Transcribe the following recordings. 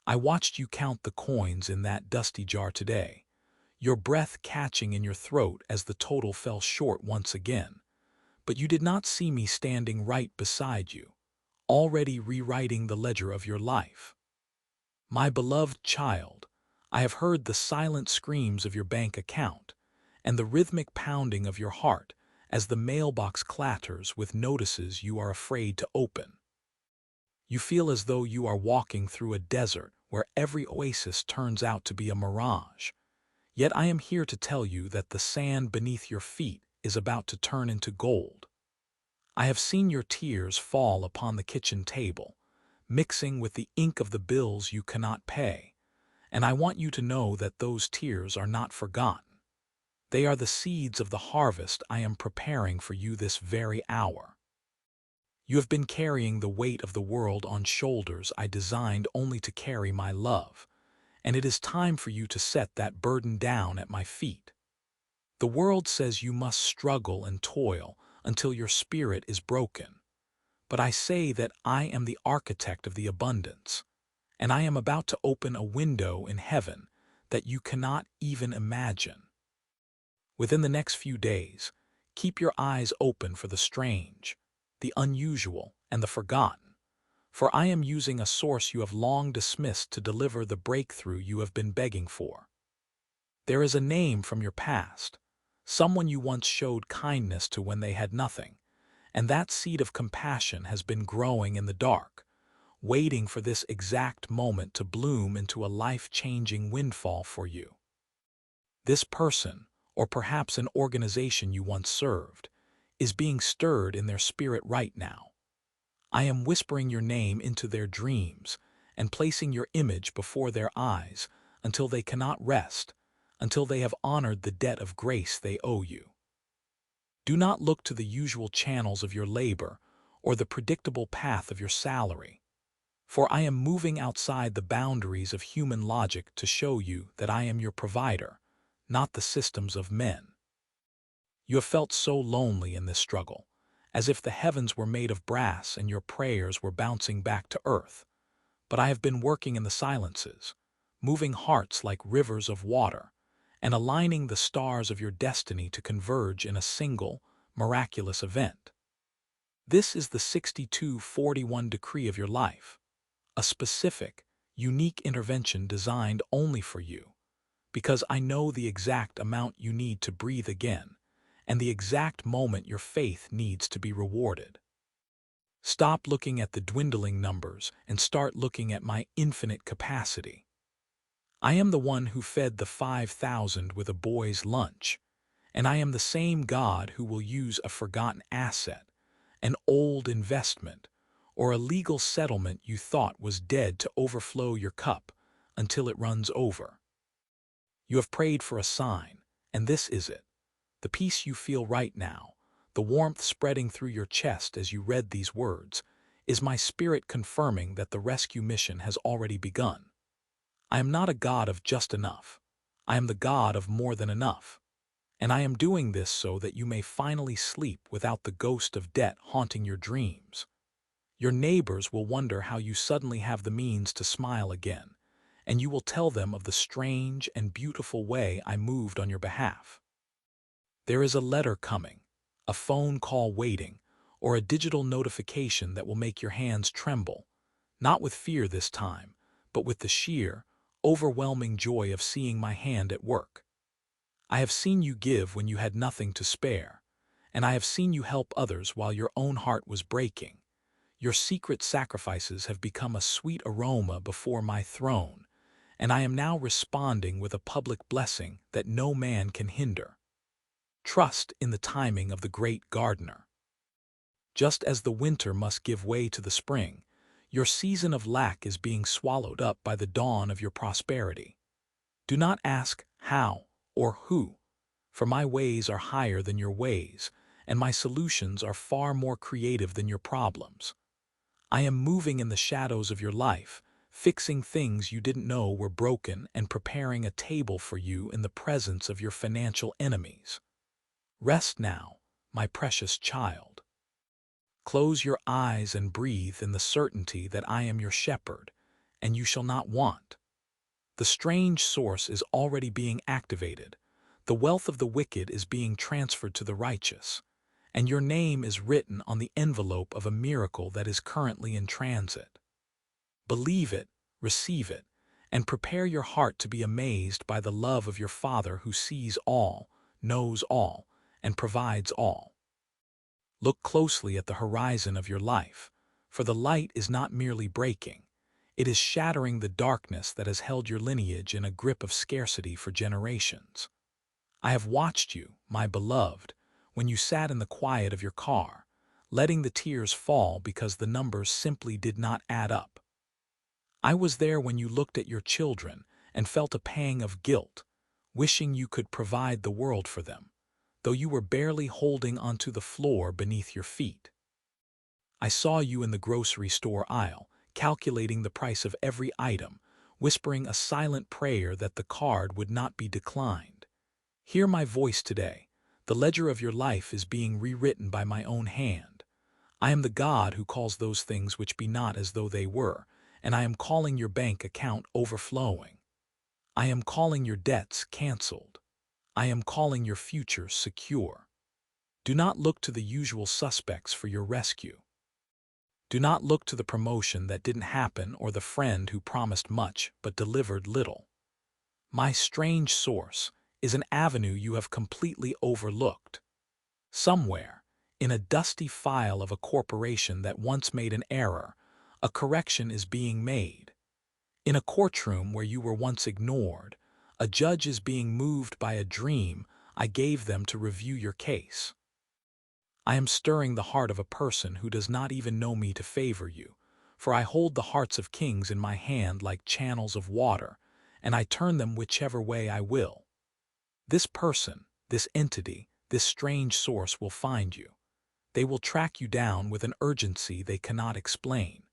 I watched you count the coins in that dusty jar today, your breath catching in your throat as the total fell short once again. But you did not see me standing right beside you, already rewriting the ledger of your life. My beloved child, I have heard the silent screams of your bank account and the rhythmic pounding of your heart as the mailbox clatters with notices you are afraid to open. You feel as though you are walking through a desert where every oasis turns out to be a mirage. Yet I am here to tell you that the sand beneath your feet is about to turn into gold. I have seen your tears fall upon the kitchen table, mixing with the ink of the bills you cannot pay, and I want you to know that those tears are not forgotten. They are the seeds of the harvest I am preparing for you this very hour. You have been carrying the weight of the world on shoulders I designed only to carry my love, and it is time for you to set that burden down at my feet. The world says you must struggle and toil until your spirit is broken, but I say that I am the architect of the abundance, and I am about to open a window in heaven that you cannot even imagine. Within the next few days, keep your eyes open for the strange, the unusual, and the forgotten, for I am using a source you have long dismissed to deliver the breakthrough you have been begging for. There is a name from your past, someone you once showed kindness to when they had nothing, and that seed of compassion has been growing in the dark, waiting for this exact moment to bloom into a life-changing windfall for you. This person, or perhaps an organization you once served, is being stirred in their spirit right now. I am whispering your name into their dreams and placing your image before their eyes until they cannot rest, until they have honored the debt of grace they owe you. Do not look to the usual channels of your labor or the predictable path of your salary, for I am moving outside the boundaries of human logic to show you that I am your provider, not the systems of men. You have felt so lonely in this struggle, as if the heavens were made of brass and your prayers were bouncing back to earth. But I have been working in the silences, moving hearts like rivers of water, and aligning the stars of your destiny to converge in a single, miraculous event. This is the 6241 decree of your life, a specific, unique intervention designed only for you, because I know the exact amount you need to breathe again, and the exact moment your faith needs to be rewarded. Stop looking at the dwindling numbers and start looking at my infinite capacity. I am the one who fed the 5,000 with a boy's lunch, and I am the same God who will use a forgotten asset, an old investment, or a legal settlement you thought was dead to overflow your cup until it runs over. You have prayed for a sign, and this is it. The peace you feel right now, the warmth spreading through your chest as you read these words, is my spirit confirming that the rescue mission has already begun. I am not a God of just enough. I am the God of more than enough. And I am doing this so that you may finally sleep without the ghost of debt haunting your dreams. Your neighbors will wonder how you suddenly have the means to smile again, and you will tell them of the strange and beautiful way I moved on your behalf. There is a letter coming, a phone call waiting, or a digital notification that will make your hands tremble, not with fear this time, but with the sheer, overwhelming joy of seeing my hand at work. I have seen you give when you had nothing to spare, and I have seen you help others while your own heart was breaking. Your secret sacrifices have become a sweet aroma before my throne, and I am now responding with a public blessing that no man can hinder. Trust in the timing of the great gardener. Just as the winter must give way to the spring, your season of lack is being swallowed up by the dawn of your prosperity. Do not ask how or who, for my ways are higher than your ways, and my solutions are far more creative than your problems. I am moving in the shadows of your life, fixing things you didn't know were broken and preparing a table for you in the presence of your financial enemies. Rest now, my precious child. Close your eyes and breathe in the certainty that I am your shepherd, and you shall not want. The strange source is already being activated. The wealth of the wicked is being transferred to the righteous, and your name is written on the envelope of a miracle that is currently in transit. Believe it, receive it, and prepare your heart to be amazed by the love of your Father who sees all, knows all, and provides all. Look closely at the horizon of your life, for the light is not merely breaking, it is shattering the darkness that has held your lineage in a grip of scarcity for generations. I have watched you, my beloved, when you sat in the quiet of your car, letting the tears fall because the numbers simply did not add up. I was there when you looked at your children and felt a pang of guilt, wishing you could provide the world for them, though you were barely holding onto the floor beneath your feet. I saw you in the grocery store aisle, calculating the price of every item, whispering a silent prayer that the card would not be declined. Hear my voice today. The ledger of your life is being rewritten by my own hand. I am the God who calls those things which be not as though they were, and I am calling your bank account overflowing. I am calling your debts canceled. I am calling your future secure. Do not look to the usual suspects for your rescue. Do not look to the promotion that didn't happen or the friend who promised much but delivered little. My strange source is an avenue you have completely overlooked. Somewhere, in a dusty file of a corporation that once made an error, a correction is being made. In a courtroom where you were once ignored, a judge is being moved by a dream I gave them to review your case. I am stirring the heart of a person who does not even know me to favor you, for I hold the hearts of kings in my hand like channels of water, and I turn them whichever way I will. This person, this entity, this strange source will find you. They will track you down with an urgency they cannot explain.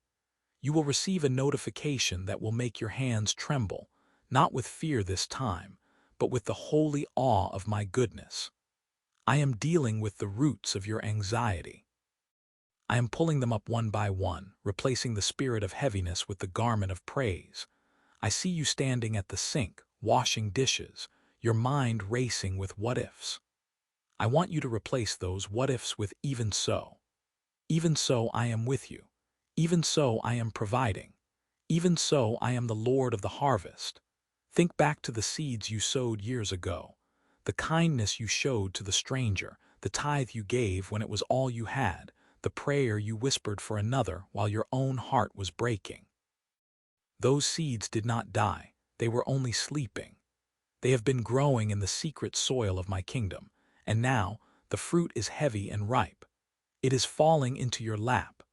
You will receive a notification that will make your hands tremble, not with fear this time, but with the holy awe of my goodness. I am dealing with the roots of your anxiety. I am pulling them up one by one, replacing the spirit of heaviness with the garment of praise. I see you standing at the sink, washing dishes, your mind racing with what-ifs. I want you to replace those what-ifs with even so. Even so I am with you. Even so I am providing. Even so I am the Lord of the harvest. Think back to the seeds you sowed years ago, the kindness you showed to the stranger, the tithe you gave when it was all you had, the prayer you whispered for another while your own heart was breaking. Those seeds did not die, they were only sleeping. They have been growing in the secret soil of my kingdom, and now the fruit is heavy and ripe. It is falling into your lap.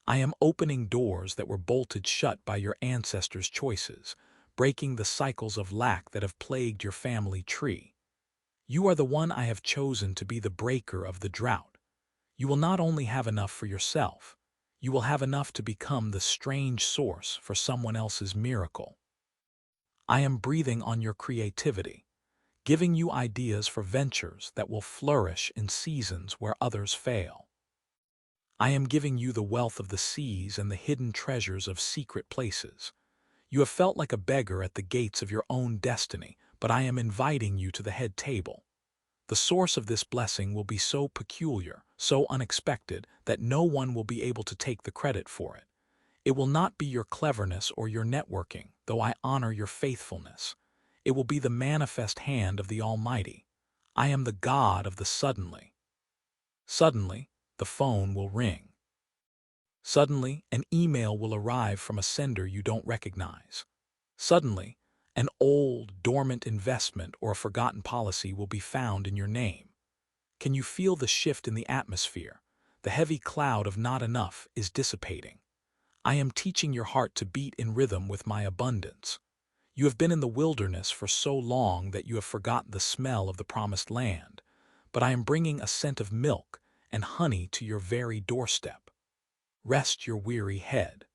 I am opening doors that were bolted shut by your ancestors' choices, breaking the cycles of lack that have plagued your family tree. You are the one I have chosen to be the breaker of the drought. You will not only have enough for yourself, you will have enough to become the strange source for someone else's miracle. I am breathing on your creativity, giving you ideas for ventures that will flourish in seasons where others fail. I am giving you the wealth of the seas and the hidden treasures of secret places. You have felt like a beggar at the gates of your own destiny, but I am inviting you to the head table. The source of this blessing will be so peculiar, so unexpected, that no one will be able to take the credit for it. It will not be your cleverness or your networking, though I honor your faithfulness. It will be the manifest hand of the Almighty. I am the God of the suddenly. Suddenly, the phone will ring. Suddenly, an email will arrive from a sender you don't recognize. Suddenly, an old, dormant investment or a forgotten policy will be found in your name. Can you feel the shift in the atmosphere? The heavy cloud of not enough is dissipating. I am teaching your heart to beat in rhythm with my abundance. You have been in the wilderness for so long that you have forgotten the smell of the promised land, but I am bringing a scent of milk and honey to your very doorstep. Rest your weary head.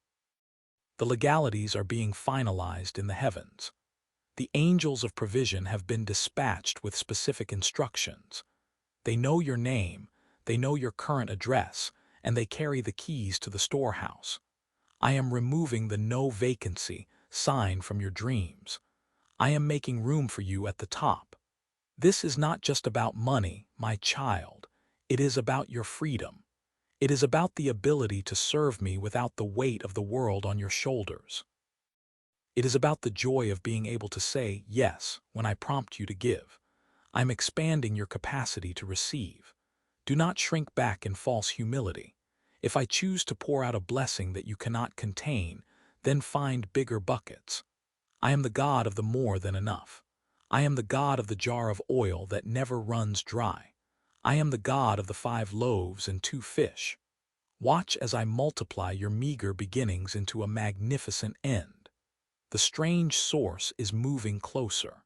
The legalities are being finalized in the heavens. The angels of provision have been dispatched with specific instructions. They know your name, they know your current address, and they carry the keys to the storehouse. I am removing the no vacancy sign from your dreams. I am making room for you at the top. This is not just about money, my child. It is about your freedom. It is about the ability to serve me without the weight of the world on your shoulders. It is about the joy of being able to say yes when I prompt you to give. I'm expanding your capacity to receive. Do not shrink back in false humility. If I choose to pour out a blessing that you cannot contain, then find bigger buckets. I am the God of the more than enough. I am the God of the jar of oil that never runs dry. I am the God of the 5 loaves and 2 fish. Watch as I multiply your meager beginnings into a magnificent end. The strange source is moving closer.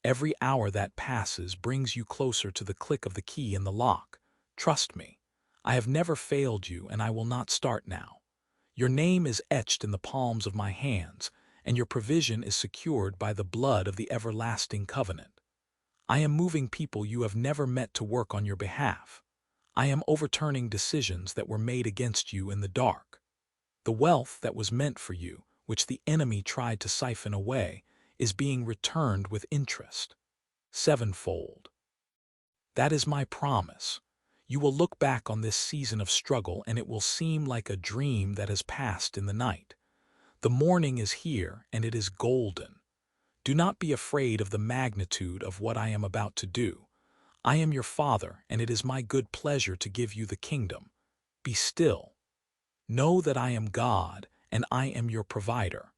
Every hour that passes brings you closer to the click of the key in the lock. Trust me, I have never failed you and I will not start now. Your name is etched in the palms of my hands, and your provision is secured by the blood of the everlasting covenant. I am moving people you have never met to work on your behalf. I am overturning decisions that were made against you in the dark. The wealth that was meant for you, which the enemy tried to siphon away, is being returned with interest. 7-fold. That is my promise. You will look back on this season of struggle and it will seem like a dream that has passed in the night. The morning is here and it is golden. Do not be afraid of the magnitude of what I am about to do. I am your Father, and it is my good pleasure to give you the kingdom. Be still. Know that I am God, and I am your provider.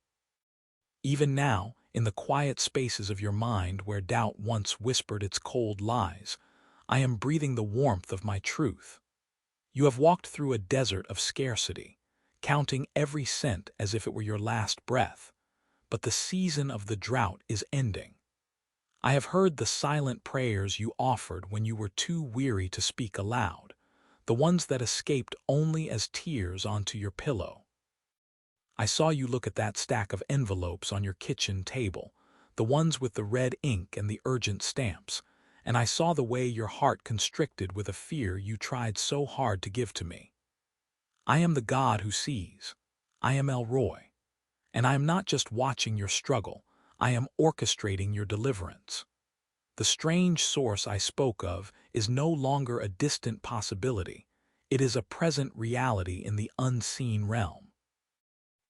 Even now, in the quiet spaces of your mind where doubt once whispered its cold lies, I am breathing the warmth of my truth. You have walked through a desert of scarcity, counting every cent as if it were your last breath. But the season of the drought is ending. I have heard the silent prayers you offered when you were too weary to speak aloud, the ones that escaped only as tears onto your pillow. I saw you look at that stack of envelopes on your kitchen table, the ones with the red ink and the urgent stamps, and I saw the way your heart constricted with a fear you tried so hard to give to me. I am the God who sees. I am El Roy. And I am not just watching your struggle, I am orchestrating your deliverance. The strange source I spoke of is no longer a distant possibility. It is a present reality in the unseen realm.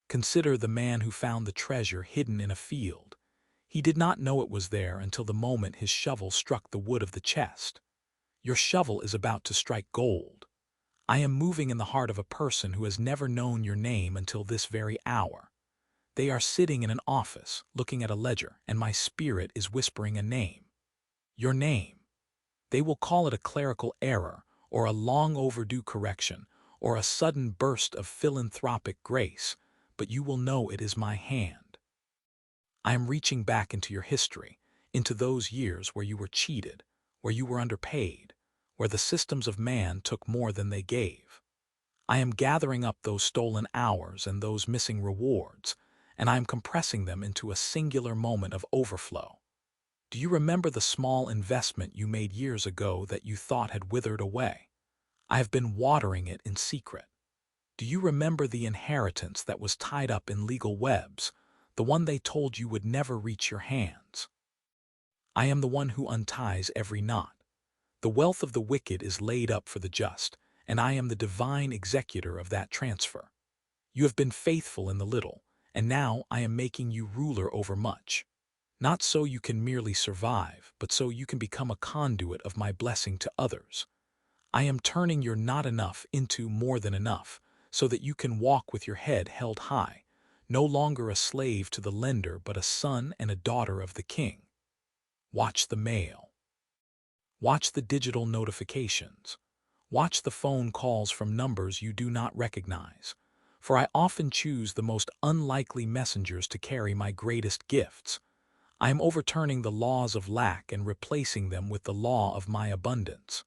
Consider the man who found the treasure hidden in a field. He did not know it was there until the moment his shovel struck the wood of the chest. Your shovel is about to strike gold. I am moving in the heart of a person who has never known your name until this very hour. They are sitting in an office, looking at a ledger, and my spirit is whispering a name. Your name. They will call it a clerical error, or a long overdue correction, or a sudden burst of philanthropic grace, but you will know it is my hand. I am reaching back into your history, into those years where you were cheated, where you were underpaid, where the systems of man took more than they gave. I am gathering up those stolen hours and those missing rewards, and I am compressing them into a singular moment of overflow. Do you remember the small investment you made years ago that you thought had withered away? I have been watering it in secret. Do you remember the inheritance that was tied up in legal webs, the one they told you would never reach your hands? I am the one who unties every knot. The wealth of the wicked is laid up for the just, and I am the divine executor of that transfer. You have been faithful in the little, and now I am making you ruler over much. Not so you can merely survive, but so you can become a conduit of my blessing to others. I am turning your not enough into more than enough, so that you can walk with your head held high, no longer a slave to the lender but a son and a daughter of the King. Watch the mail. Watch the digital notifications. Watch the phone calls from numbers you do not recognize, for I often choose the most unlikely messengers to carry my greatest gifts. I am overturning the laws of lack and replacing them with the law of my abundance.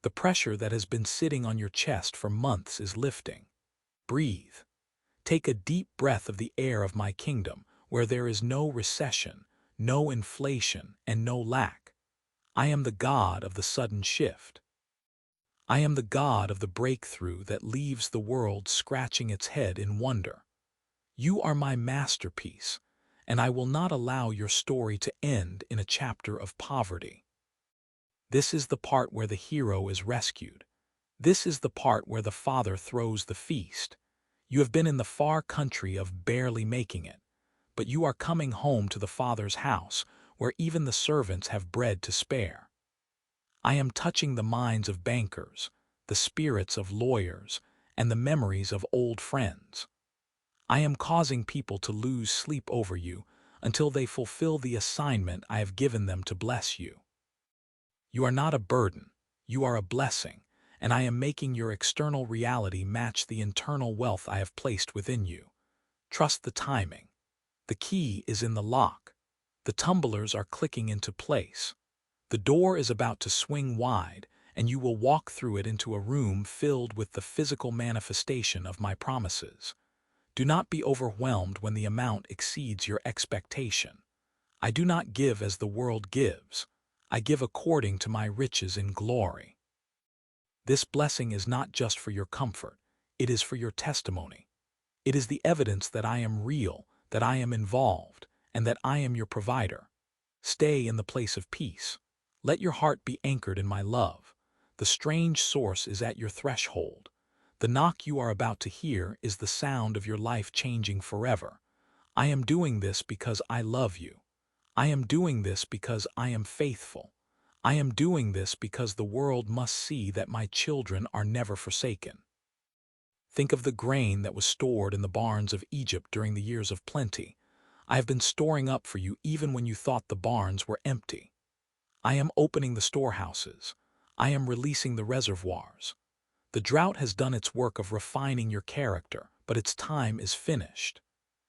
The pressure that has been sitting on your chest for months is lifting. Breathe. Take a deep breath of the air of my kingdom, where there is no recession, no inflation, and no lack. I am the God of the sudden shift. I am the God of the breakthrough that leaves the world scratching its head in wonder. You are my masterpiece, and I will not allow your story to end in a chapter of poverty. This is the part where the hero is rescued. This is the part where the father throws the feast. You have been in the far country of barely making it, but you are coming home to the Father's house, where even the servants have bread to spare. I am touching the minds of bankers, the spirits of lawyers, and the memories of old friends. I am causing people to lose sleep over you until they fulfill the assignment I have given them to bless you. You are not a burden, you are a blessing, and I am making your external reality match the internal wealth I have placed within you. Trust the timing. The key is in the lock. The tumblers are clicking into place. The door is about to swing wide, and you will walk through it into a room filled with the physical manifestation of my promises. Do not be overwhelmed when the amount exceeds your expectation. I do not give as the world gives. I give according to my riches in glory. This blessing is not just for your comfort. It is for your testimony. It is the evidence that I am real, that I am involved, and that I am your provider. Stay in the place of peace. Let your heart be anchored in my love. The strange source is at your threshold. The knock you are about to hear is the sound of your life changing forever. I am doing this because I love you. I am doing this because I am faithful. I am doing this because the world must see that my children are never forsaken. Think of the grain that was stored in the barns of Egypt during the years of plenty. I have been storing up for you even when you thought the barns were empty. I am opening the storehouses. I am releasing the reservoirs. The drought has done its work of refining your character, but its time is finished.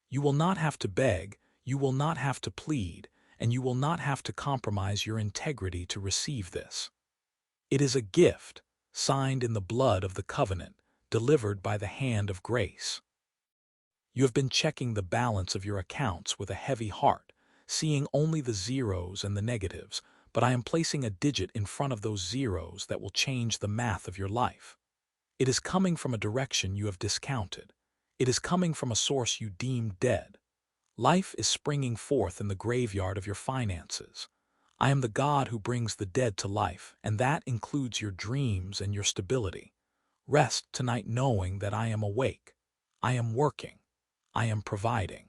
You will not have to beg, you will not have to plead, and you will not have to compromise your integrity to receive this. It is a gift, signed in the blood of the covenant, delivered by the hand of grace. You have been checking the balance of your accounts with a heavy heart, seeing only the zeros and the negatives, but I am placing a digit in front of those zeros that will change the math of your life. It is coming from a direction you have discounted. It is coming from a source you deemed dead. Life is springing forth in the graveyard of your finances. I am the God who brings the dead to life, and that includes your dreams and your stability. Rest tonight knowing that I am awake. I am working. I am providing.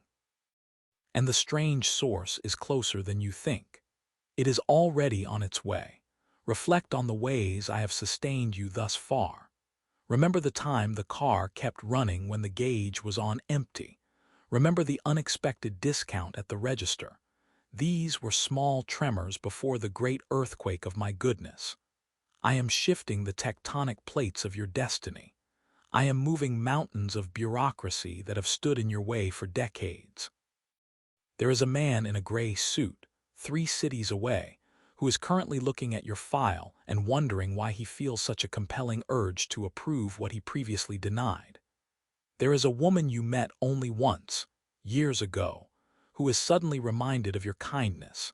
And the strange source is closer than you think. It is already on its way. Reflect on the ways I have sustained you thus far. Remember the time the car kept running when the gauge was on empty. Remember the unexpected discount at the register. These were small tremors before the great earthquake of my goodness. I am shifting the tectonic plates of your destiny. I am moving mountains of bureaucracy that have stood in your way for decades. There is a man in a gray suit, 3 cities away, who is currently looking at your file and wondering why he feels such a compelling urge to approve what he previously denied. There is a woman you met only once, years ago, who is suddenly reminded of your kindness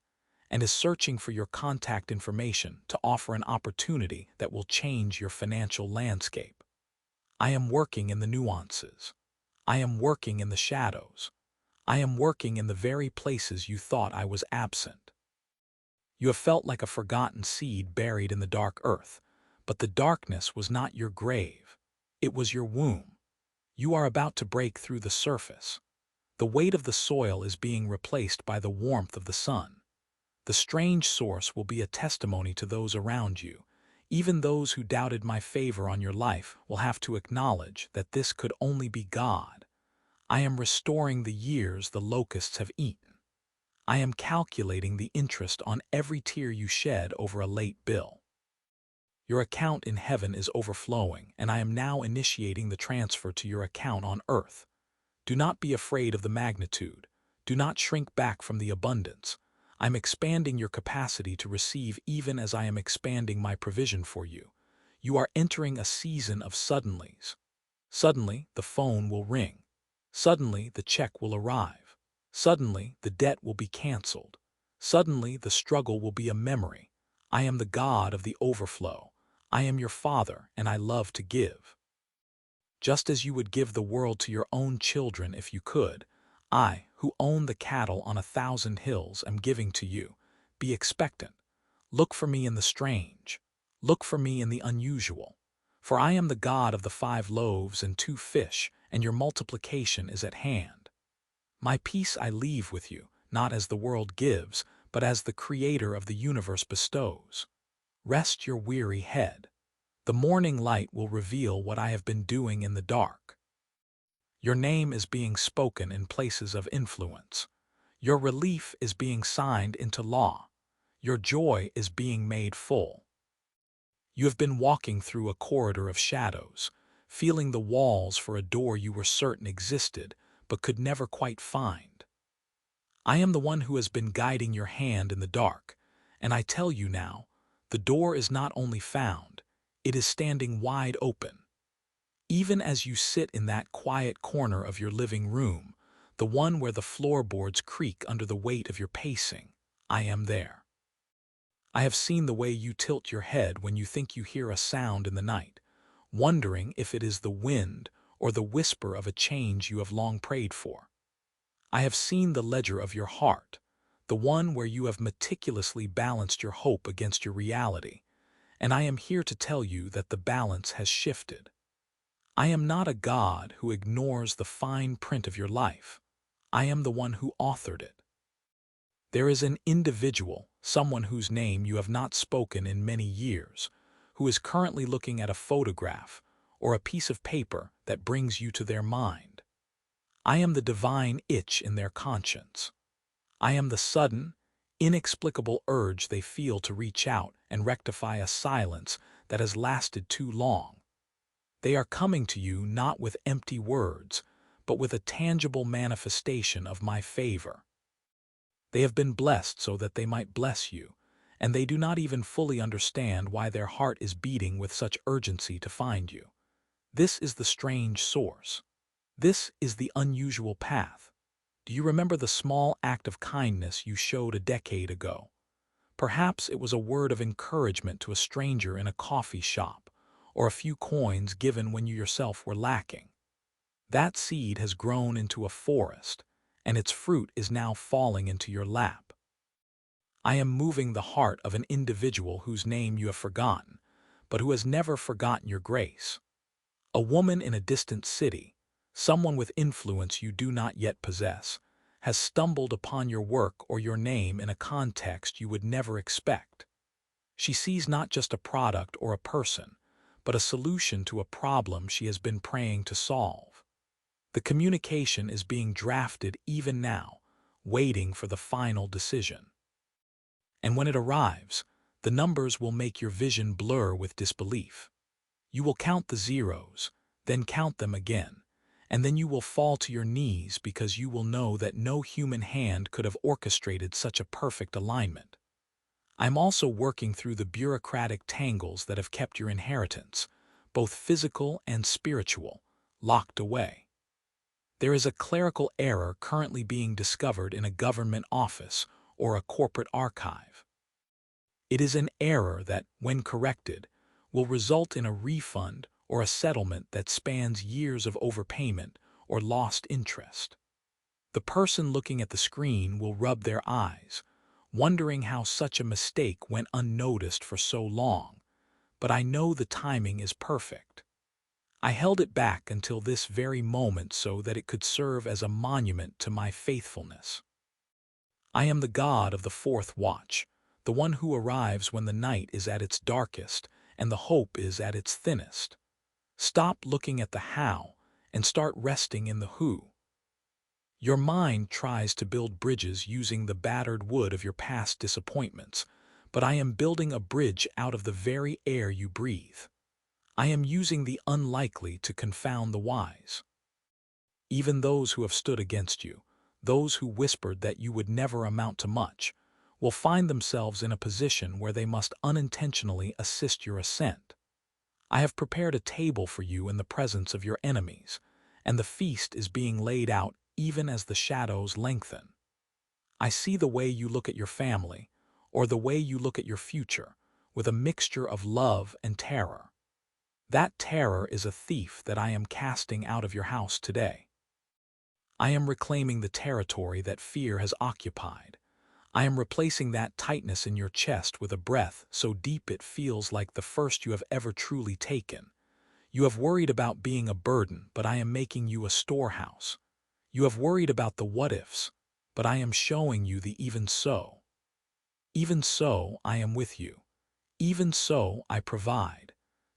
and is searching for your contact information to offer an opportunity that will change your financial landscape. I am working in the nuances. I am working in the shadows. I am working in the very places you thought I was absent. You have felt like a forgotten seed buried in the dark earth, but the darkness was not your grave. It was your womb. You are about to break through the surface. The weight of the soil is being replaced by the warmth of the sun. The strange source will be a testimony to those around you. Even those who doubted my favor on your life will have to acknowledge that this could only be God. I am restoring the years the locusts have eaten. I am calculating the interest on every tear you shed over a late bill. Your account in heaven is overflowing, and I am now initiating the transfer to your account on earth. Do not be afraid of the magnitude. Do not shrink back from the abundance. I'm expanding your capacity to receive even as I am expanding my provision for you. You are entering a season of suddenlies. Suddenly, the phone will ring. Suddenly, the check will arrive. Suddenly, the debt will be canceled. Suddenly, the struggle will be a memory. I am the God of the overflow. I am your father, and I love to give. Just as you would give the world to your own children if you could, I, who own the cattle on 1,000 hills, am giving to you. Be expectant. Look for me in the strange. Look for me in the unusual. For I am the God of the 5 loaves and 2 fish, and your multiplication is at hand. My peace I leave with you, not as the world gives, but as the Creator of the universe bestows. Rest your weary head. The morning light will reveal what I have been doing in the dark. Your name is being spoken in places of influence. Your relief is being signed into law. Your joy is being made full. You have been walking through a corridor of shadows, feeling the walls for a door you were certain existed, but could never quite find. I am the one who has been guiding your hand in the dark, and I tell you now, the door is not only found, it is standing wide open. Even as you sit in that quiet corner of your living room, the one where the floorboards creak under the weight of your pacing, I am there. I have seen the way you tilt your head when you think you hear a sound in the night, wondering if it is the wind or the whisper of a change you have long prayed for. I have seen the ledger of your heart, the one where you have meticulously balanced your hope against your reality, and I am here to tell you that the balance has shifted. I am not a God who ignores the fine print of your life. I am the one who authored it. There is an individual, someone whose name you have not spoken in many years, who is currently looking at a photograph or a piece of paper that brings you to their mind. I am the divine itch in their conscience. I am the sudden, inexplicable urge they feel to reach out and rectify a silence that has lasted too long. They are coming to you not with empty words, but with a tangible manifestation of my favor. They have been blessed so that they might bless you, and they do not even fully understand why their heart is beating with such urgency to find you. This is the strange source. This is the unusual path. Do you remember the small act of kindness you showed a decade ago? Perhaps it was a word of encouragement to a stranger in a coffee shop, or a few coins given when you yourself were lacking. That seed has grown into a forest, and its fruit is now falling into your lap. I am moving the heart of an individual whose name you have forgotten, but who has never forgotten your grace. A woman in a distant city, someone with influence you do not yet possess, has stumbled upon your work or your name in a context you would never expect. She sees not just a product or a person, but a solution to a problem she has been praying to solve. The communication is being drafted even now, waiting for the final decision. And when it arrives, the numbers will make your vision blur with disbelief. You will count the zeros, then count them again, and then you will fall to your knees because you will know that no human hand could have orchestrated such a perfect alignment. I'm also working through the bureaucratic tangles that have kept your inheritance, both physical and spiritual, locked away. There is a clerical error currently being discovered in a government office or a corporate archive. It is an error that, when corrected, will result in a refund or a settlement that spans years of overpayment or lost interest. The person looking at the screen will rub their eyes, wondering how such a mistake went unnoticed for so long, but I know the timing is perfect. I held it back until this very moment so that it could serve as a monument to my faithfulness. I am the God of the fourth watch, the one who arrives when the night is at its darkest and the hope is at its thinnest. Stop looking at the how and start resting in the who. Your mind tries to build bridges using the battered wood of your past disappointments, but I am building a bridge out of the very air you breathe. I am using the unlikely to confound the wise. Even those who have stood against you, those who whispered that you would never amount to much, will find themselves in a position where they must unintentionally assist your ascent. I have prepared a table for you in the presence of your enemies, and the feast is being laid out even as the shadows lengthen. I see the way you look at your family, or the way you look at your future, with a mixture of love and terror. That terror is a thief that I am casting out of your house today. I am reclaiming the territory that fear has occupied. I am replacing that tightness in your chest with a breath so deep it feels like the first you have ever truly taken. You have worried about being a burden, but I am making you a storehouse. You have worried about the what-ifs, but I am showing you the even so. Even so, I am with you. Even so, I provide.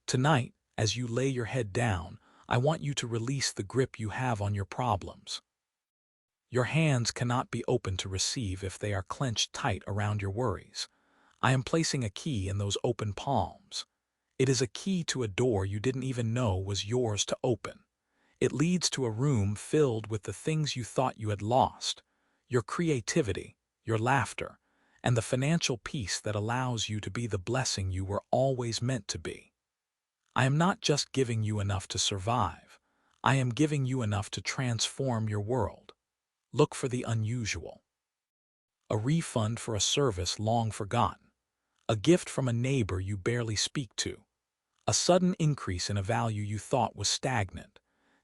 Tonight, as you lay your head down, I want you to release the grip you have on your problems. Your hands cannot be open to receive if they are clenched tight around your worries. I am placing a key in those open palms. It is a key to a door you didn't even know was yours to open. It leads to a room filled with the things you thought you had lost, your creativity, your laughter, and the financial peace that allows you to be the blessing you were always meant to be. I am not just giving you enough to survive. I am giving you enough to transform your world. Look for the unusual. A refund for a service long forgotten. A gift from a neighbor you barely speak to. A sudden increase in a value you thought was stagnant.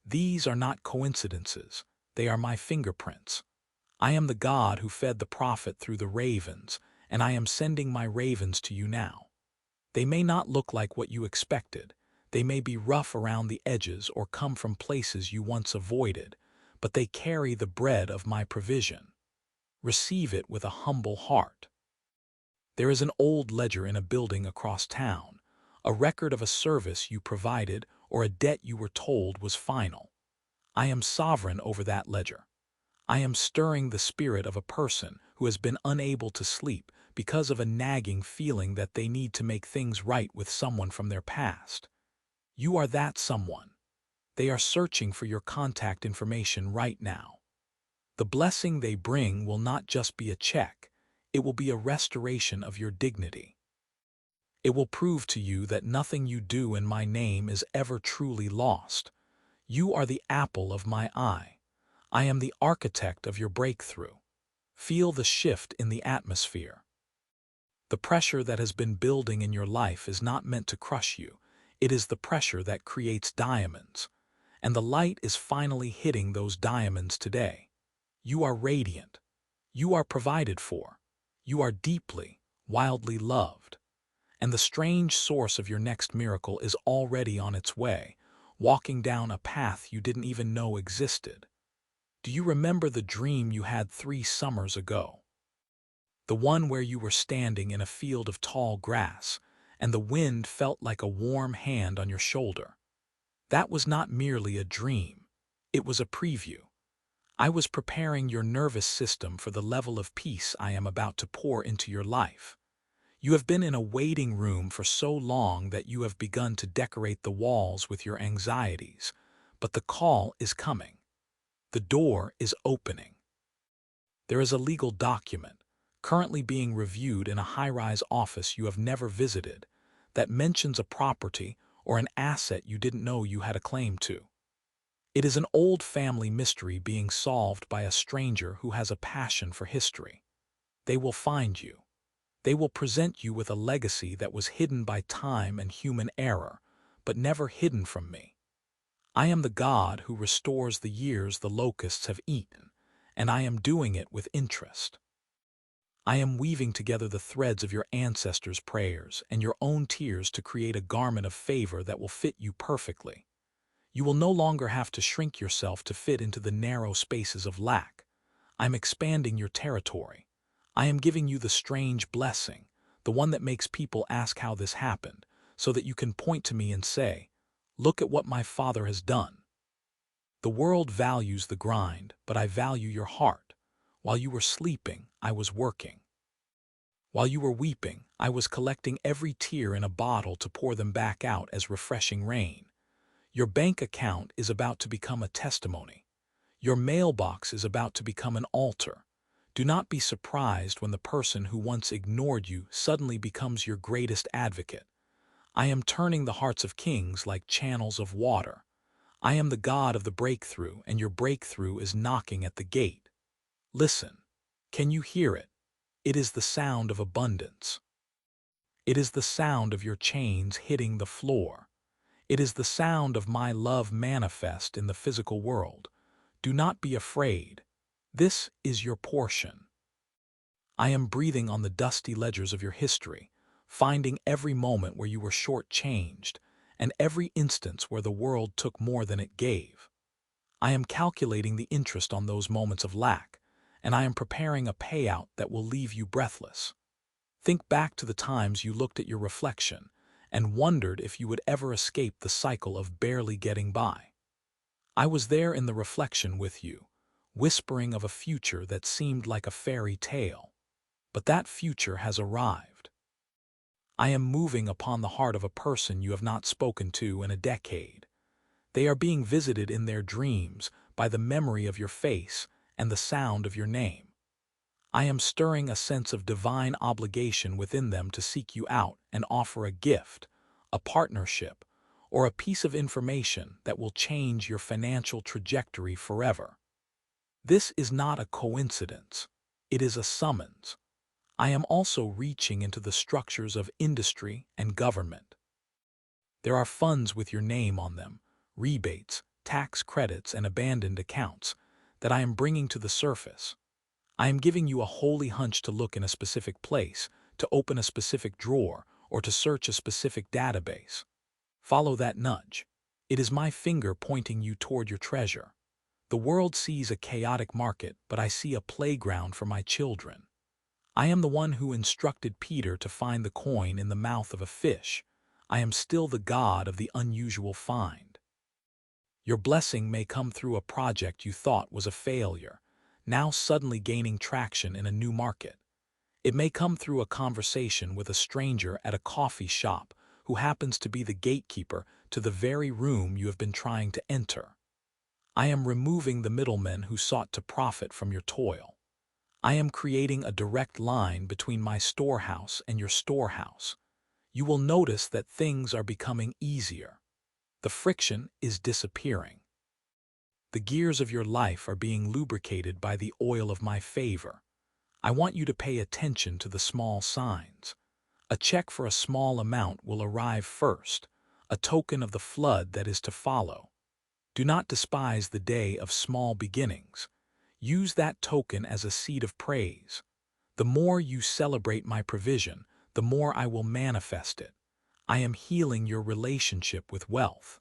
These are not coincidences. They are my fingerprints. I am the God who fed the prophet through the ravens, and I am sending my ravens to you now. They may not look like what you expected. They may be rough around the edges or come from places you once avoided, but they carry the bread of my provision. Receive it with a humble heart. There is an old ledger in a building across town, a record of a service you provided or a debt you were told was final. I am sovereign over that ledger. I am stirring the spirit of a person who has been unable to sleep because of a nagging feeling that they need to make things right with someone from their past. You are that someone. They are searching for your contact information right now. The blessing they bring will not just be a check, it will be a restoration of your dignity. It will prove to you that nothing you do in my name is ever truly lost. You are the apple of my eye. I am the architect of your breakthrough. Feel the shift in the atmosphere. The pressure that has been building in your life is not meant to crush you. It is the pressure that creates diamonds. And the light is finally hitting those diamonds today. You are radiant. You are provided for. You are deeply, wildly loved. And the strange source of your next miracle is already on its way, walking down a path you didn't even know existed. Do you remember the dream you had 3 summers ago? The one where you were standing in a field of tall grass, and the wind felt like a warm hand on your shoulder. That was not merely a dream. It was a preview. I was preparing your nervous system for the level of peace I am about to pour into your life. You have been in a waiting room for so long that you have begun to decorate the walls with your anxieties, but the call is coming. The door is opening. There is a legal document, currently being reviewed in a high-rise office you have never visited, that mentions a property or an asset you didn't know you had a claim to. It is an old family mystery being solved by a stranger who has a passion for history. They will find you. They will present you with a legacy that was hidden by time and human error, but never hidden from me. I am the God who restores the years the locusts have eaten, and I am doing it with interest. I am weaving together the threads of your ancestors' prayers and your own tears to create a garment of favor that will fit you perfectly. You will no longer have to shrink yourself to fit into the narrow spaces of lack. I'm expanding your territory. I am giving you the strange blessing, the one that makes people ask how this happened, so that you can point to me and say, "Look at what my Father has done." The world values the grind, but I value your heart. While you were sleeping, I was working. While you were weeping, I was collecting every tear in a bottle to pour them back out as refreshing rain. Your bank account is about to become a testimony. Your mailbox is about to become an altar. Do not be surprised when the person who once ignored you suddenly becomes your greatest advocate. I am turning the hearts of kings like channels of water. I am the God of the breakthrough, and your breakthrough is knocking at the gate. Listen. Can you hear it? It is the sound of abundance. It is the sound of your chains hitting the floor. It is the sound of my love manifest in the physical world. Do not be afraid. This is your portion. I am breathing on the dusty ledgers of your history, finding every moment where you were shortchanged, and every instance where the world took more than it gave. I am calculating the interest on those moments of lack, and I am preparing a payout that will leave you breathless. Think back to the times you looked at your reflection and wondered if you would ever escape the cycle of barely getting by. I was there in the reflection with you, whispering of a future that seemed like a fairy tale. But that future has arrived. I am moving upon the heart of a person you have not spoken to in a decade. They are being visited in their dreams by the memory of your face and the sound of your name. I am stirring a sense of divine obligation within them to seek you out and offer a gift, a partnership, or a piece of information that will change your financial trajectory forever. This is not a coincidence. It is a summons. I am also reaching into the structures of industry and government. There are funds with your name on them, rebates, tax credits, and abandoned accounts that I am bringing to the surface. I am giving you a holy hunch to look in a specific place, to open a specific drawer, or to search a specific database. Follow that nudge. It is my finger pointing you toward your treasure. The world sees a chaotic market, but I see a playground for my children. I am the one who instructed Peter to find the coin in the mouth of a fish. I am still the God of the unusual find. Your blessing may come through a project you thought was a failure, now suddenly gaining traction in a new market. It may come through a conversation with a stranger at a coffee shop who happens to be the gatekeeper to the very room you have been trying to enter. I am removing the middlemen who sought to profit from your toil. I am creating a direct line between my storehouse and your storehouse. You will notice that things are becoming easier. The friction is disappearing. The gears of your life are being lubricated by the oil of my favor. I want you to pay attention to the small signs. A check for a small amount will arrive first, a token of the flood that is to follow. Do not despise the day of small beginnings. Use that token as a seed of praise. The more you celebrate my provision, the more I will manifest it. I am healing your relationship with wealth.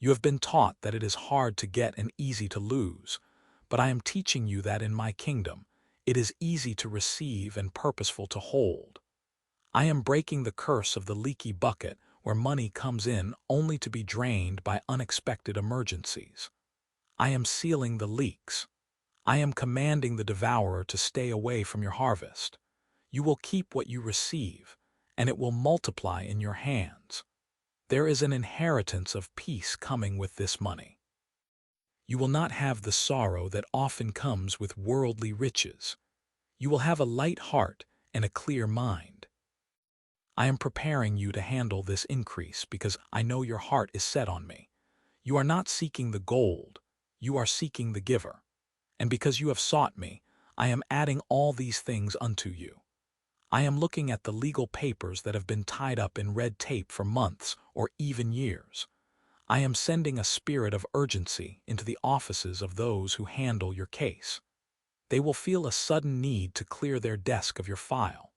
You have been taught that it is hard to get and easy to lose, but I am teaching you that in my kingdom, it is easy to receive and purposeful to hold. I am breaking the curse of the leaky bucket where money comes in only to be drained by unexpected emergencies. I am sealing the leaks. I am commanding the devourer to stay away from your harvest. You will keep what you receive, and it will multiply in your hands. There is an inheritance of peace coming with this money. You will not have the sorrow that often comes with worldly riches. You will have a light heart and a clear mind. I am preparing you to handle this increase because I know your heart is set on me. You are not seeking the gold, you are seeking the giver. And because you have sought me, I am adding all these things unto you. I am looking at the legal papers that have been tied up in red tape for months or even years. I am sending a spirit of urgency into the offices of those who handle your case. They will feel a sudden need to clear their desk of your file.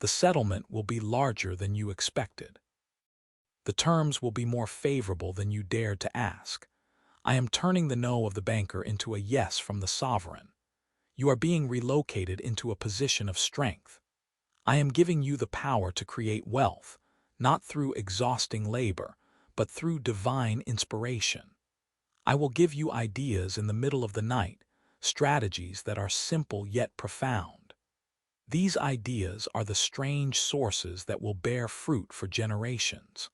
The settlement will be larger than you expected. The terms will be more favorable than you dared to ask. I am turning the no of the banker into a yes from the sovereign. You are being relocated into a position of strength. I am giving you the power to create wealth, not through exhausting labor, but through divine inspiration. I will give you ideas in the middle of the night, strategies that are simple yet profound. These ideas are the strange sources that will bear fruit for generations.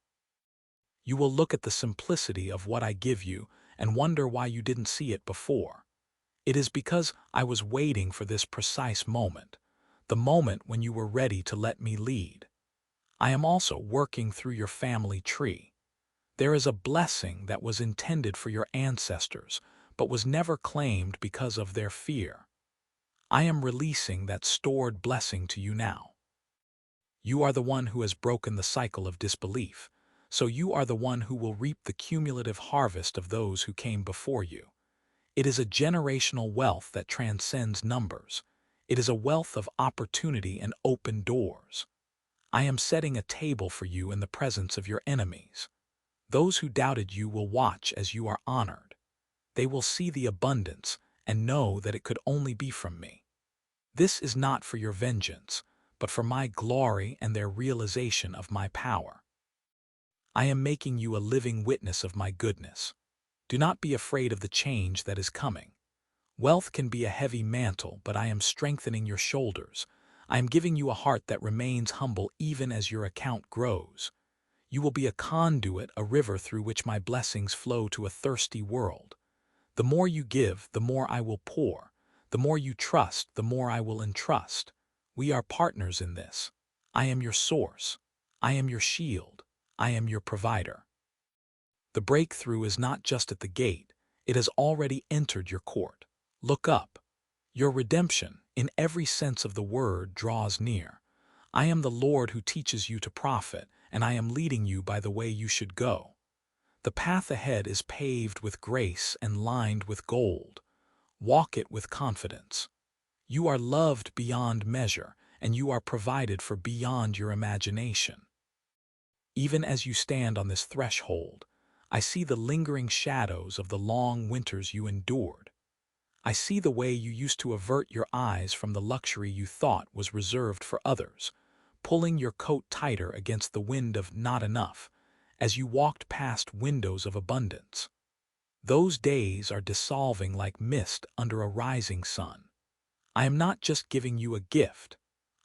You will look at the simplicity of what I give you and wonder why you didn't see it before. It is because I was waiting for this precise moment, the moment when you were ready to let me lead. I am also working through your family tree. There is a blessing that was intended for your ancestors, but was never claimed because of their fear. I am releasing that stored blessing to you now. You are the one who has broken the cycle of disbelief, so you are the one who will reap the cumulative harvest of those who came before you. It is a generational wealth that transcends numbers. It is a wealth of opportunity and open doors. I am setting a table for you in the presence of your enemies. Those who doubted you will watch as you are honored. They will see the abundance and know that it could only be from me. This is not for your vengeance, but for my glory and their realization of my power. I am making you a living witness of my goodness. Do not be afraid of the change that is coming. Wealth can be a heavy mantle, but I am strengthening your shoulders. I am giving you a heart that remains humble even as your account grows. You will be a conduit, a river through which my blessings flow to a thirsty world. The more you give, the more I will pour. The more you trust, the more I will entrust. We are partners in this. I am your source. I am your shield. I am your provider. The breakthrough is not just at the gate. It has already entered your court. Look up. Your redemption, in every sense of the word, draws near. I am the Lord who teaches you to profit, and I am leading you by the way you should go. The path ahead is paved with grace and lined with gold. Walk it with confidence. You are loved beyond measure, and you are provided for beyond your imagination. Even as you stand on this threshold, I see the lingering shadows of the long winters you endured. I see the way you used to avert your eyes from the luxury you thought was reserved for others, pulling your coat tighter against the wind of not enough, as you walked past windows of abundance. Those days are dissolving like mist under a rising sun. I am not just giving you a gift.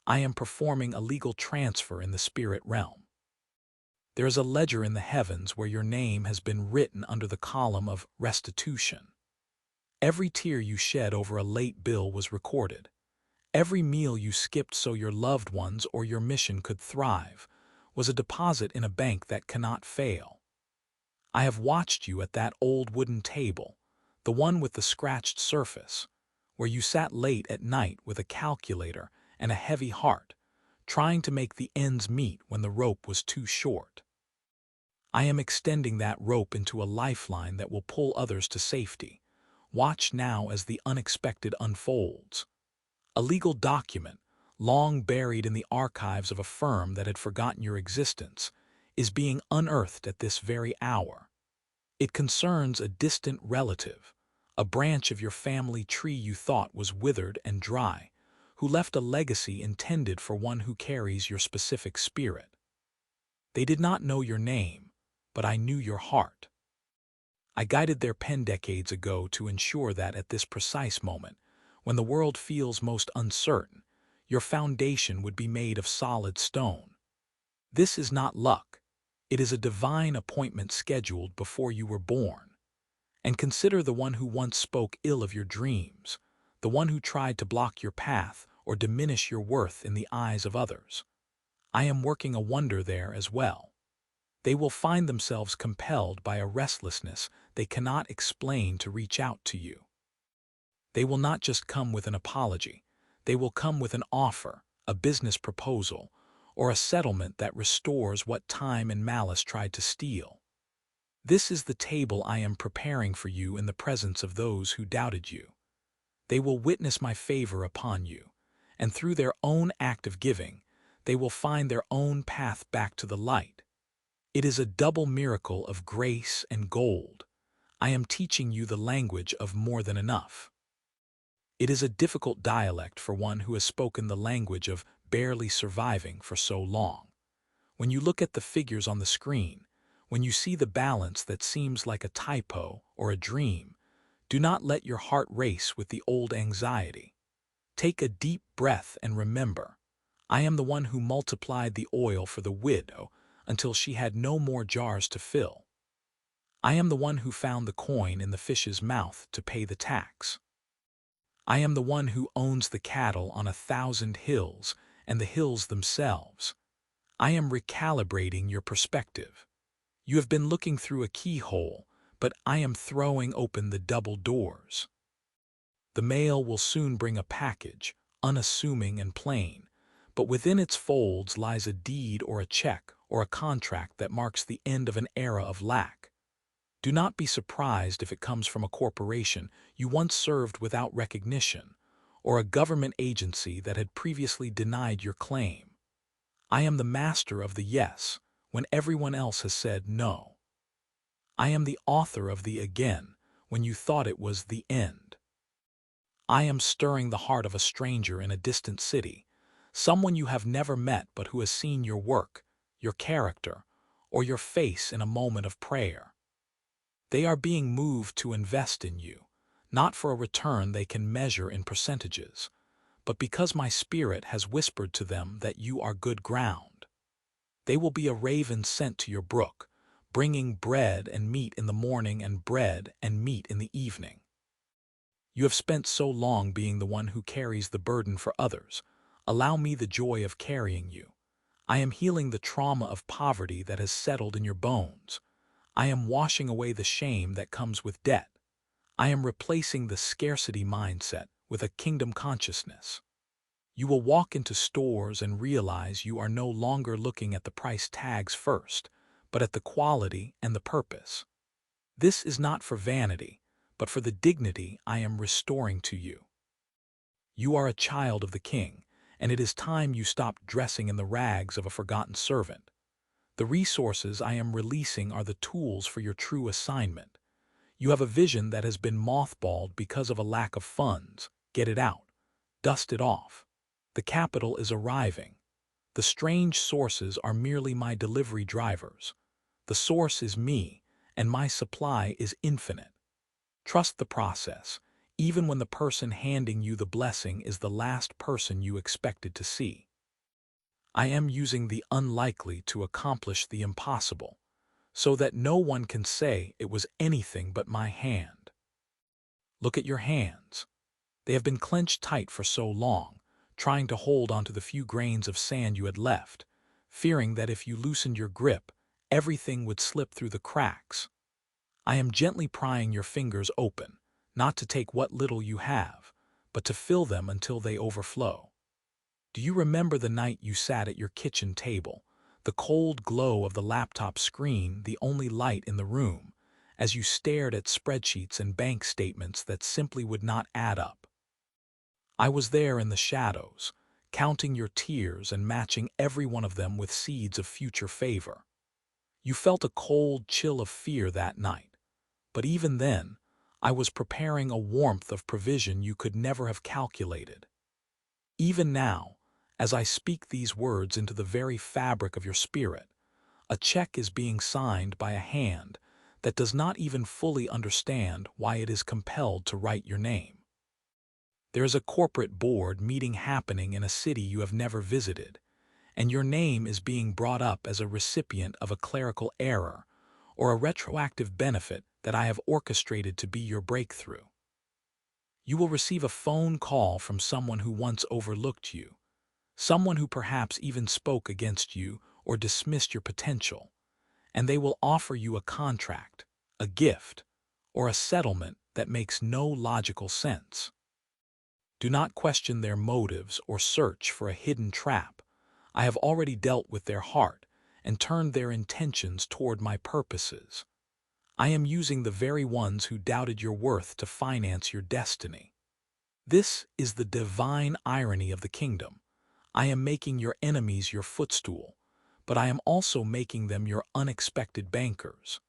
I am performing a legal transfer in the spirit realm. There is a ledger in the heavens where your name has been written under the column of restitution. Every tear you shed over a late bill was recorded. Every meal you skipped so your loved ones or your mission could thrive was a deposit in a bank that cannot fail. I have watched you at that old wooden table, the one with the scratched surface, where you sat late at night with a calculator and a heavy heart, trying to make the ends meet when the rope was too short. I am extending that rope into a lifeline that will pull others to safety. Watch now as the unexpected unfolds. A legal document, long buried in the archives of a firm that had forgotten your existence, is being unearthed at this very hour. It concerns a distant relative, a branch of your family tree you thought was withered and dry, who left a legacy intended for one who carries your specific spirit. They did not know your name, but I knew your heart. I guided their pen decades ago to ensure that at this precise moment, when the world feels most uncertain, your foundation would be made of solid stone. This is not luck. It is a divine appointment scheduled before you were born. And consider the one who once spoke ill of your dreams, the one who tried to block your path or diminish your worth in the eyes of others. I am working a wonder there as well. They will find themselves compelled by a restlessness they cannot explain to reach out to you. They will not just come with an apology. They will come with an offer, a business proposal, or a settlement that restores what time and malice tried to steal. This is the table I am preparing for you in the presence of those who doubted you. They will witness my favor upon you, and through their own act of giving, they will find their own path back to the light. It is a double miracle of grace and gold. I am teaching you the language of more than enough. It is a difficult dialect for one who has spoken the language of barely surviving for so long. When you look at the figures on the screen, when you see the balance that seems like a typo or a dream, do not let your heart race with the old anxiety. Take a deep breath and remember, I am the one who multiplied the oil for the widow until she had no more jars to fill. I am the one who found the coin in the fish's mouth to pay the tax. I am the one who owns the cattle on 1,000 hills and the hills themselves. I am recalibrating your perspective. You have been looking through a keyhole, but I am throwing open the double doors. The mail will soon bring a package, unassuming and plain, but within its folds lies a deed or a check or a contract that marks the end of an era of lack. Do not be surprised if it comes from a corporation you once served without recognition, or a government agency that had previously denied your claim. I am the master of the yes, when everyone else has said no. I am the author of the again, when you thought it was the end. I am stirring the heart of a stranger in a distant city, someone you have never met but who has seen your work, your character, or your face in a moment of prayer. They are being moved to invest in you, not for a return they can measure in percentages, but because my spirit has whispered to them that you are good ground. They will be a raven sent to your brook, bringing bread and meat in the morning and bread and meat in the evening. You have spent so long being the one who carries the burden for others. Allow me the joy of carrying you. I am healing the trauma of poverty that has settled in your bones. I am washing away the shame that comes with debt. I am replacing the scarcity mindset with a kingdom consciousness. You will walk into stores and realize you are no longer looking at the price tags first, but at the quality and the purpose. This is not for vanity, but for the dignity I am restoring to you. You are a child of the King, and it is time you stopped dressing in the rags of a forgotten servant. The resources I am releasing are the tools for your true assignment. You have a vision that has been mothballed because of a lack of funds. Get it out. Dust it off. The capital is arriving. The strange sources are merely my delivery drivers. The source is me, and my supply is infinite. Trust the process, even when the person handing you the blessing is the last person you expected to see. I am using the unlikely to accomplish the impossible, so that no one can say it was anything but my hand. Look at your hands. They have been clenched tight for so long, trying to hold onto the few grains of sand you had left, fearing that if you loosened your grip, everything would slip through the cracks. I am gently prying your fingers open, not to take what little you have, but to fill them until they overflow. Do you remember the night you sat at your kitchen table, the cold glow of the laptop screen the only light in the room, as you stared at spreadsheets and bank statements that simply would not add up? I was there in the shadows, counting your tears and matching every one of them with seeds of future favor. You felt a cold chill of fear that night, but even then, I was preparing a warmth of provision you could never have calculated. Even now, as I speak these words into the very fabric of your spirit, a check is being signed by a hand that does not even fully understand why it is compelled to write your name. There is a corporate board meeting happening in a city you have never visited, and your name is being brought up as a recipient of a clerical error or a retroactive benefit that I have orchestrated to be your breakthrough. You will receive a phone call from someone who once overlooked you, someone who perhaps even spoke against you or dismissed your potential, and they will offer you a contract, a gift, or a settlement that makes no logical sense. Do not question their motives or search for a hidden trap. I have already dealt with their heart and turned their intentions toward my purposes. I am using the very ones who doubted your worth to finance your destiny. This is the divine irony of the kingdom. I am making your enemies your footstool, but I am also making them your unexpected bankers.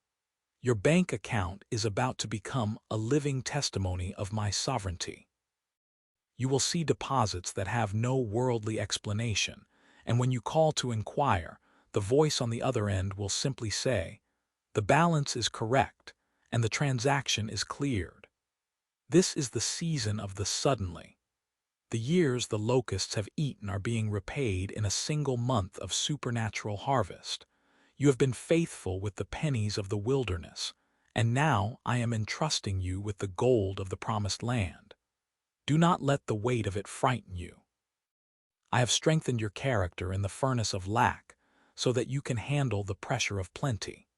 Your bank account is about to become a living testimony of my sovereignty. You will see deposits that have no worldly explanation, and when you call to inquire, the voice on the other end will simply say, "The balance is correct, and the transaction is cleared." This is the season of the suddenly. The years the locusts have eaten are being repaid in a single month of supernatural harvest. You have been faithful with the pennies of the wilderness, and now I am entrusting you with the gold of the promised land. Do not let the weight of it frighten you. I have strengthened your character in the furnace of lack so that you can handle the pressure of plenty.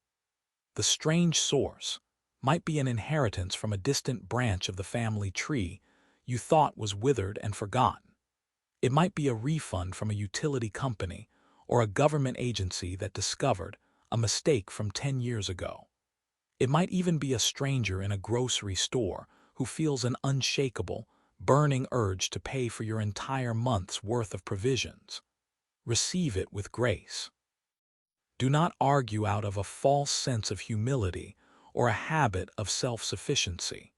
The strange source might be an inheritance from a distant branch of the family tree you thought was withered and forgotten. It might be a refund from a utility company or a government agency that discovered a mistake from 10 years ago. It might even be a stranger in a grocery store who feels an unshakable, burning urge to pay for your entire month's worth of provisions. Receive it with grace. Do not argue out of a false sense of humility or a habit of self-sufficiency.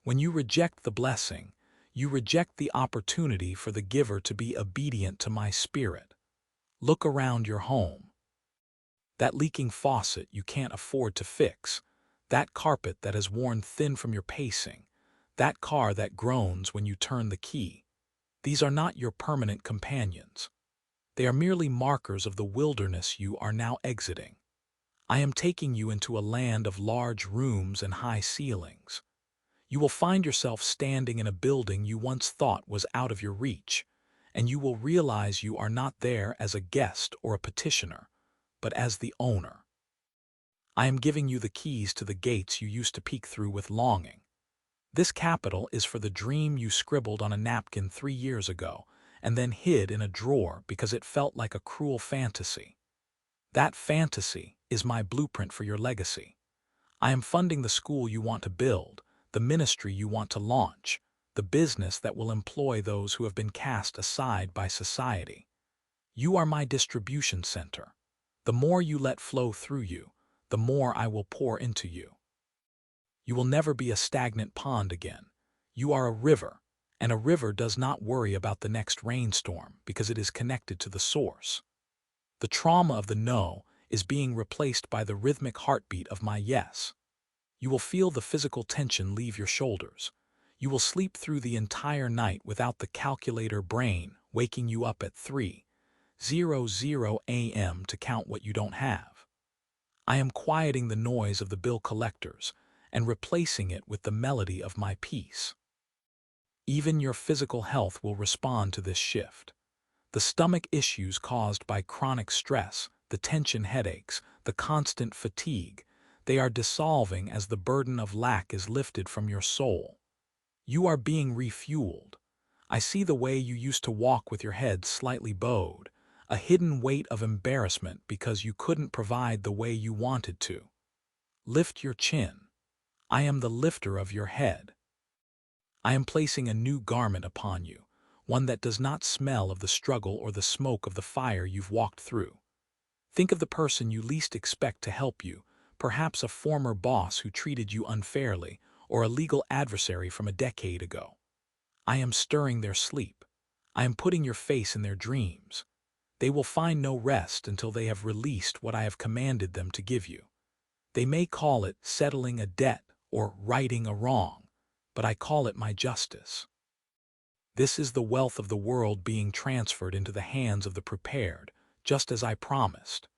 When you reject the blessing, you reject the opportunity for the giver to be obedient to my spirit. Look around your home. That leaking faucet you can't afford to fix, that carpet that has worn thin from your pacing, that car that groans when you turn the key. These are not your permanent companions. They are merely markers of the wilderness you are now exiting. I am taking you into a land of large rooms and high ceilings. You will find yourself standing in a building you once thought was out of your reach, and you will realize you are not there as a guest or a petitioner, but as the owner. I am giving you the keys to the gates you used to peek through with longing. This capital is for the dream you scribbled on a napkin 3 years ago and then hid in a drawer because it felt like a cruel fantasy. That fantasy is my blueprint for your legacy. I am funding the school you want to build, the ministry you want to launch, the business that will employ those who have been cast aside by society. You are my distribution center. The more you let flow through you, the more I will pour into you. You will never be a stagnant pond again. You are a river, and a river does not worry about the next rainstorm because it is connected to the source. The trauma of the no is being replaced by the rhythmic heartbeat of my yes. You will feel the physical tension leave your shoulders. You will sleep through the entire night without the calculator brain waking you up at 3:00 a.m. to count what you don't have. I am quieting the noise of the bill collectors and replacing it with the melody of my peace. Even your physical health will respond to this shift. The stomach issues caused by chronic stress, the tension headaches, the constant fatigue, they are dissolving as the burden of lack is lifted from your soul. You are being refueled. I see the way you used to walk with your head slightly bowed, a hidden weight of embarrassment because you couldn't provide the way you wanted to. Lift your chin. I am the lifter of your head. I am placing a new garment upon you, one that does not smell of the struggle or the smoke of the fire you've walked through. Think of the person you least expect to help you, perhaps a former boss who treated you unfairly, or a legal adversary from a decade ago. I am stirring their sleep. I am putting your face in their dreams. They will find no rest until they have released what I have commanded them to give you. They may call it settling a debt or righting a wrong, but I call it my justice. This is the wealth of the world being transferred into the hands of the prepared, just as I promised.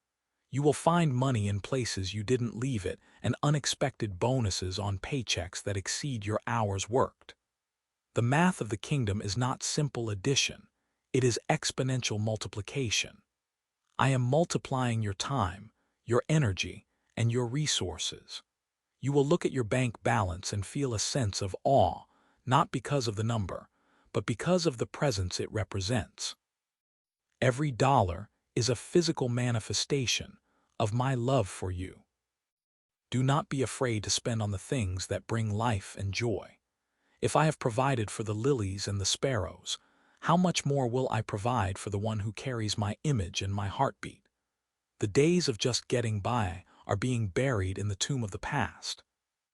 You will find money in places you didn't leave it and unexpected bonuses on paychecks that exceed your hours worked. The math of the kingdom is not simple addition, it is exponential multiplication. I am multiplying your time, your energy, and your resources. You will look at your bank balance and feel a sense of awe, not because of the number, but because of the presence it represents. Every dollar is a physical manifestation of my love for you. Do not be afraid to spend on the things that bring life and joy. If I have provided for the lilies and the sparrows, how much more will I provide for the one who carries my image and my heartbeat? The days of just getting by are being buried in the tomb of the past.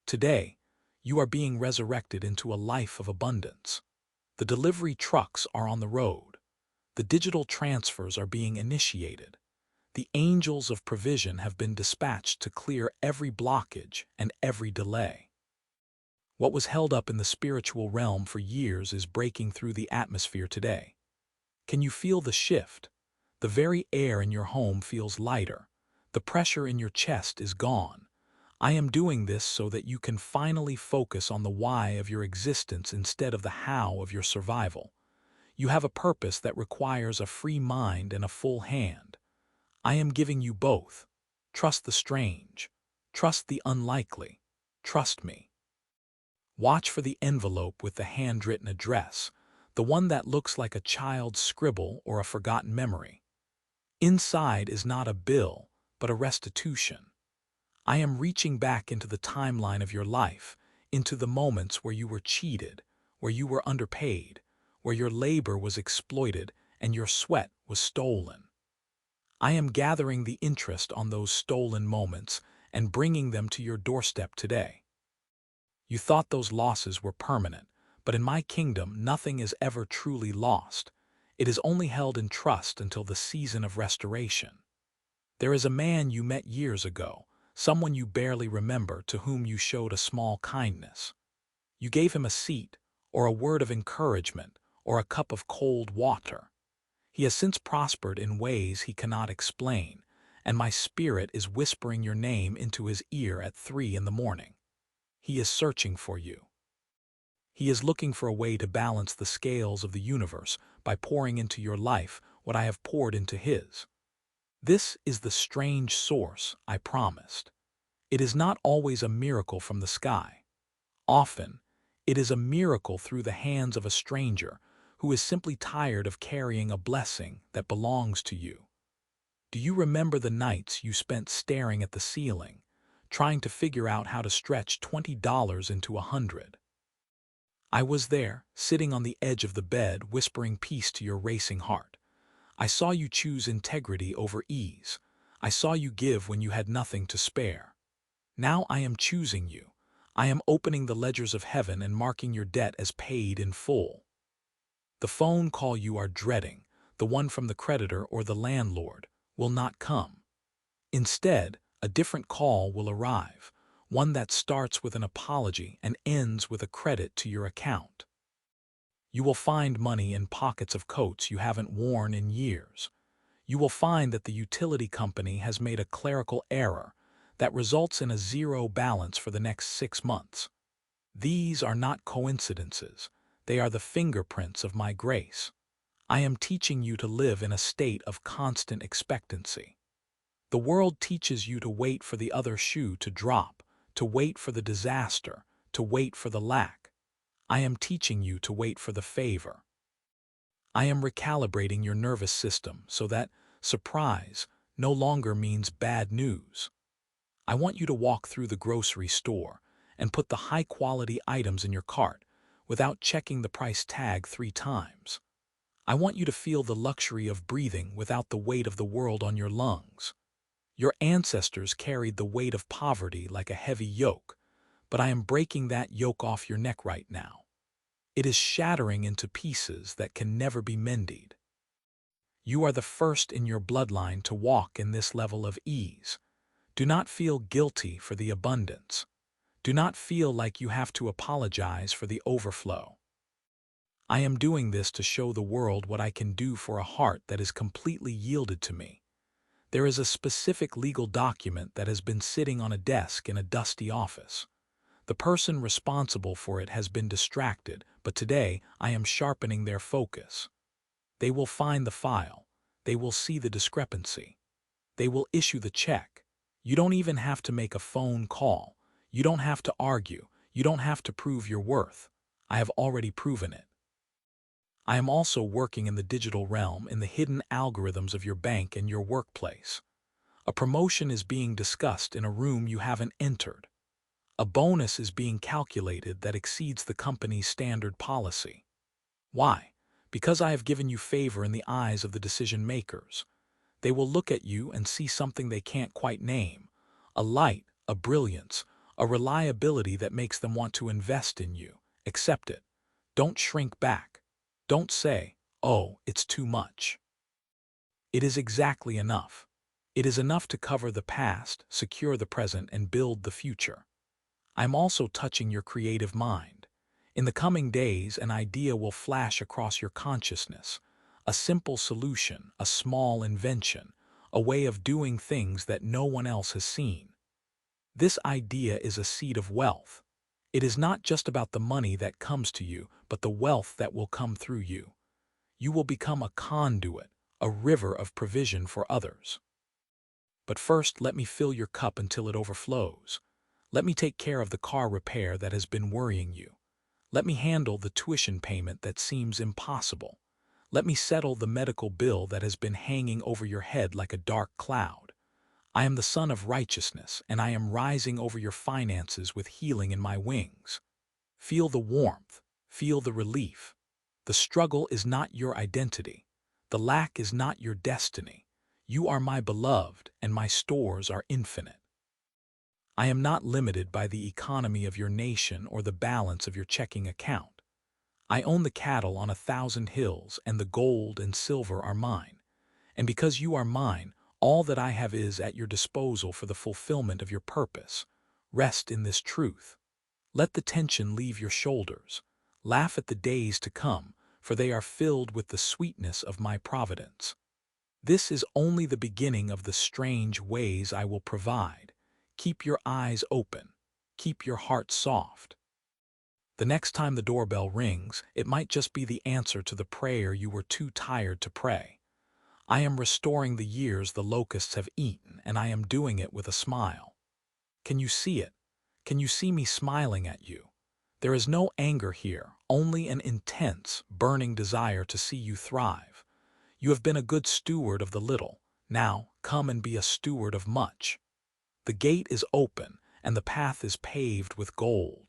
Today, you are being resurrected into a life of abundance. The delivery trucks are on the road. The digital transfers are being initiated. The angels of provision have been dispatched to clear every blockage and every delay. What was held up in the spiritual realm for years is breaking through the atmosphere today. Can you feel the shift? The very air in your home feels lighter. The pressure in your chest is gone. I am doing this so that you can finally focus on the why of your existence instead of the how of your survival. You have a purpose that requires a free mind and a full hand. I am giving you both. Trust the strange. Trust the unlikely. Trust me. Watch for the envelope with the handwritten address, the one that looks like a child's scribble or a forgotten memory. Inside is not a bill, but a restitution. I am reaching back into the timeline of your life, into the moments where you were cheated, where you were underpaid, where your labor was exploited and your sweat was stolen. I am gathering the interest on those stolen moments and bringing them to your doorstep today. You thought those losses were permanent, but in my kingdom nothing is ever truly lost. It is only held in trust until the season of restoration. There is a man you met years ago, someone you barely remember, to whom you showed a small kindness. You gave him a seat, or a word of encouragement, or a cup of cold water. He has since prospered in ways he cannot explain, and my spirit is whispering your name into his ear at 3 in the morning. He is searching for you. He is looking for a way to balance the scales of the universe by pouring into your life what I have poured into his. This is the strange source I promised. It is not always a miracle from the sky. Often, it is a miracle through the hands of a stranger who is simply tired of carrying a blessing that belongs to you. Do you remember the nights you spent staring at the ceiling, trying to figure out how to stretch $20 into 100? I was there, sitting on the edge of the bed, whispering peace to your racing heart. I saw you choose integrity over ease. I saw you give when you had nothing to spare. Now I am choosing you. I am opening the ledgers of heaven and marking your debt as paid in full. The phone call you are dreading, the one from the creditor or the landlord, will not come. Instead, a different call will arrive, one that starts with an apology and ends with a credit to your account. You will find money in pockets of coats you haven't worn in years. You will find that the utility company has made a clerical error that results in a zero balance for the next 6 months. These are not coincidences. They are the fingerprints of my grace. I am teaching you to live in a state of constant expectancy. The world teaches you to wait for the other shoe to drop, to wait for the disaster, to wait for the lack. I am teaching you to wait for the favor. I am recalibrating your nervous system so that surprise no longer means bad news. I want you to walk through the grocery store and put the high-quality items in your cart without checking the price tag 3 times. I want you to feel the luxury of breathing without the weight of the world on your lungs. Your ancestors carried the weight of poverty like a heavy yoke, but I am breaking that yoke off your neck right now. It is shattering into pieces that can never be mended. You are the first in your bloodline to walk in this level of ease. Do not feel guilty for the abundance. Do not feel like you have to apologize for the overflow. I am doing this to show the world what I can do for a heart that is completely yielded to me. There is a specific legal document that has been sitting on a desk in a dusty office. The person responsible for it has been distracted, but today I am sharpening their focus. They will find the file. They will see the discrepancy. They will issue the check. You don't even have to make a phone call. You don't have to argue. You don't have to prove your worth. I have already proven it. I am also working in the digital realm, in the hidden algorithms of your bank and your workplace. A promotion is being discussed in a room you haven't entered. A bonus is being calculated that exceeds the company's standard policy. Why? Because I have given you favor in the eyes of the decision makers. They will look at you and see something they can't quite name, a light, a brilliance, a reliability that makes them want to invest in you. Accept it. Don't shrink back. Don't say, "Oh, it's too much." It is exactly enough. It is enough to cover the past, secure the present, and build the future. I'm also touching your creative mind. In the coming days, an idea will flash across your consciousness. A simple solution, a small invention, a way of doing things that no one else has seen. This idea is a seed of wealth. It is not just about the money that comes to you, but the wealth that will come through you. You will become a conduit, a river of provision for others. But first, let me fill your cup until it overflows. Let me take care of the car repair that has been worrying you. Let me handle the tuition payment that seems impossible. Let me settle the medical bill that has been hanging over your head like a dark cloud. I am the Son of Righteousness, and I am rising over your finances with healing in my wings. Feel the warmth. Feel the relief. The struggle is not your identity. The lack is not your destiny. You are my beloved, and my stores are infinite. I am not limited by the economy of your nation or the balance of your checking account. I own the cattle on 1,000 hills, and the gold and silver are mine. And because you are mine, all that I have is at your disposal for the fulfillment of your purpose. Rest in this truth. Let the tension leave your shoulders. Laugh at the days to come, for they are filled with the sweetness of my providence. This is only the beginning of the strange ways I will provide. Keep your eyes open. Keep your heart soft. The next time the doorbell rings, it might just be the answer to the prayer you were too tired to pray. I am restoring the years the locusts have eaten, and I am doing it with a smile. Can you see it? Can you see me smiling at you? There is no anger here, only an intense, burning desire to see you thrive. You have been a good steward of the little. Now, come and be a steward of much. The gate is open, and the path is paved with gold.